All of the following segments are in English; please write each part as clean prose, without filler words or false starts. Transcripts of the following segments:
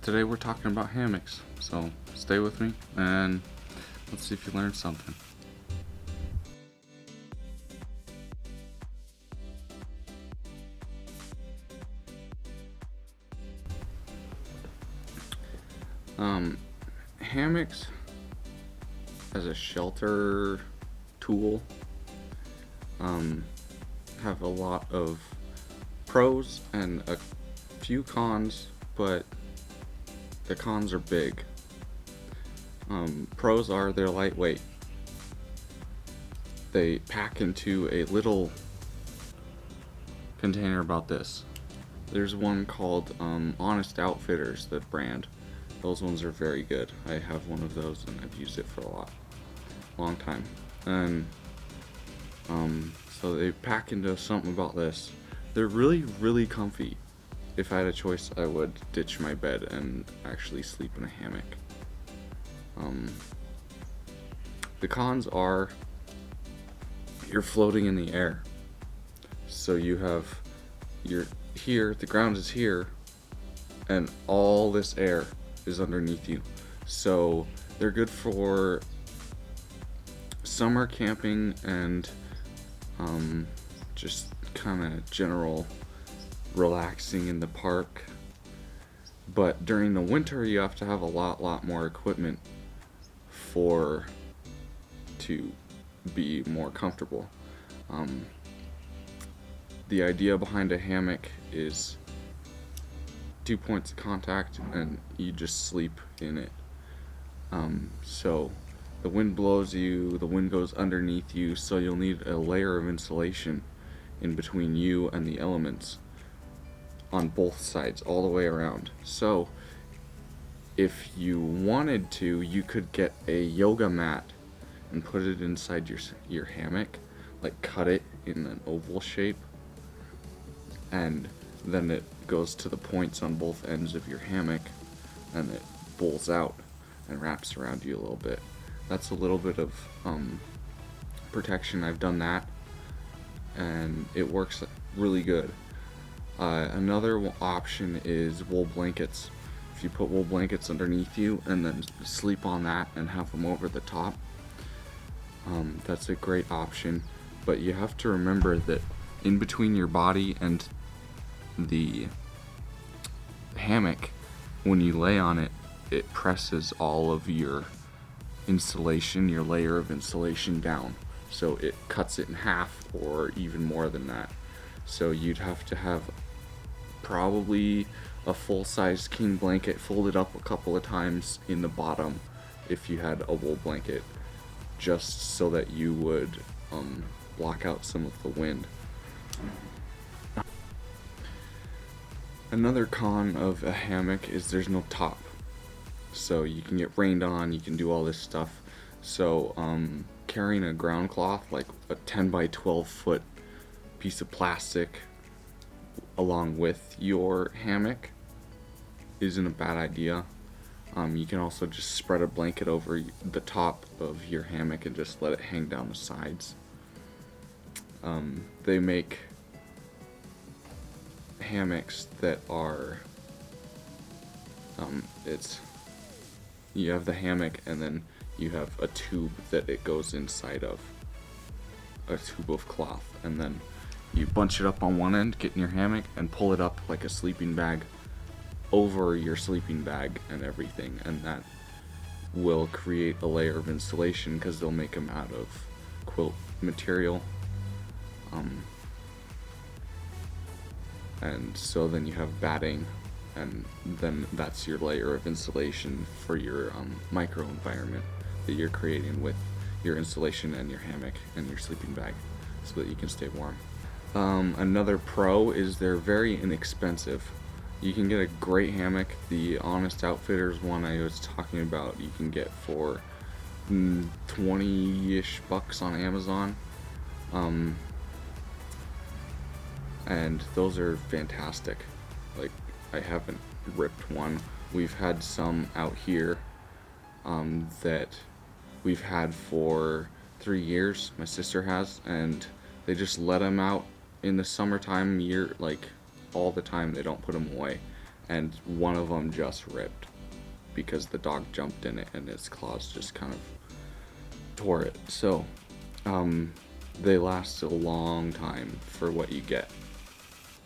today we're talking about hammocks, so stay with me and let's see if you learned something. Hammocks as a shelter tool have a lot of pros and a few cons, but the cons are big. Pros are they're lightweight. They pack into a little container about this. There's one called Honest Outfitters, that brand. Those ones are very good. I have one of those and I've used it for a long time. And so they pack into something about this. They're really comfy. If I had a choice, I would ditch my bed and actually sleep in a hammock. The cons are you're floating in the air. So you're here, the ground is here, and all this air is underneath you. So they're good for summer camping and just kind of general relaxing in the park. But during the winter you have to have a lot more equipment to be more comfortable. The idea behind a hammock is 2 points of contact and you just sleep in it. So the wind blows you, the wind goes underneath you, so you'll need a layer of insulation in between you and the elements on both sides, all the way around. So if you wanted to, you could get a yoga mat and put it inside your hammock, like cut it in an oval shape, and then it goes to the points on both ends of your hammock and it pulls out and wraps around you a little bit. That's a little bit of protection. I've done that and it works really good. Another option is wool blankets. If you put wool blankets underneath you and then sleep on that and have them over the top, that's a great option. But you have to remember that in between your body and the hammock, when you lay on it, it presses all of your insulation, your layer of insulation down. So it cuts it in half or even more than that. So you'd have to have probably a full-size king blanket folded up a couple of times in the bottom if you had a wool blanket, just so that you would block out some of the wind. Another con of a hammock is there's no top. So you can get rained on, you can do all this stuff. So carrying a ground cloth, like a 10 by 12 foot piece of plastic along with your hammock, isn't a bad idea. You can also just spread a blanket over the top of your hammock and just let it hang down the sides. They make hammocks that are you have the hammock and then you have a tube that it goes inside of, a tube of cloth, and then you bunch it up on one end, get in your hammock, and pull it up like a sleeping bag over your sleeping bag and everything, and that will create a layer of insulation because they'll make them out of quilt material. And so then you have batting, and then that's your layer of insulation for your microenvironment that you're creating with your insulation and your hammock and your sleeping bag so that you can stay warm. Another pro is they're very inexpensive. You can get a great hammock. The Honest Outfitters one I was talking about, you can get for 20-ish bucks on Amazon. And those are fantastic. Like, I haven't ripped one. We've had some out here that we've had for 3 years, my sister has, and they just let them out in the summertime, like all the time. They don't put them away, and one of them just ripped because the dog jumped in it and its claws just kind of tore it. So they last a long time for what you get,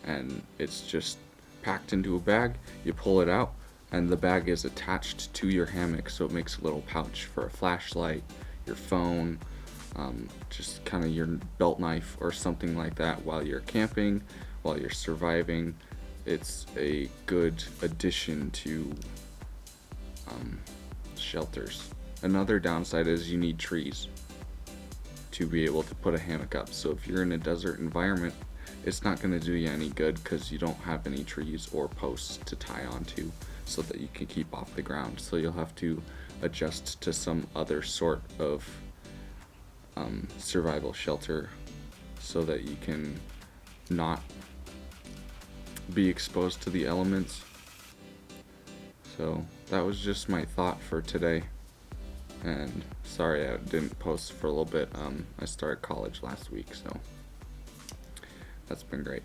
and it's just packed into a bag. You pull it out, and the bag is attached to your hammock, so it makes a little pouch for a flashlight, your phone, just kind of your belt knife or something like that while you're camping, while you're surviving. It's a good addition to shelters. Another downside is you need trees to be able to put a hammock up. So if you're in a desert environment, it's not going to do you any good because you don't have any trees or posts to tie onto so that you can keep off the ground. So you'll have to adjust to some other sort of survival shelter so that you can not be exposed to the elements. So that was just my thought for today, and sorry I didn't post for a little bit. I started college last week, so that's been great.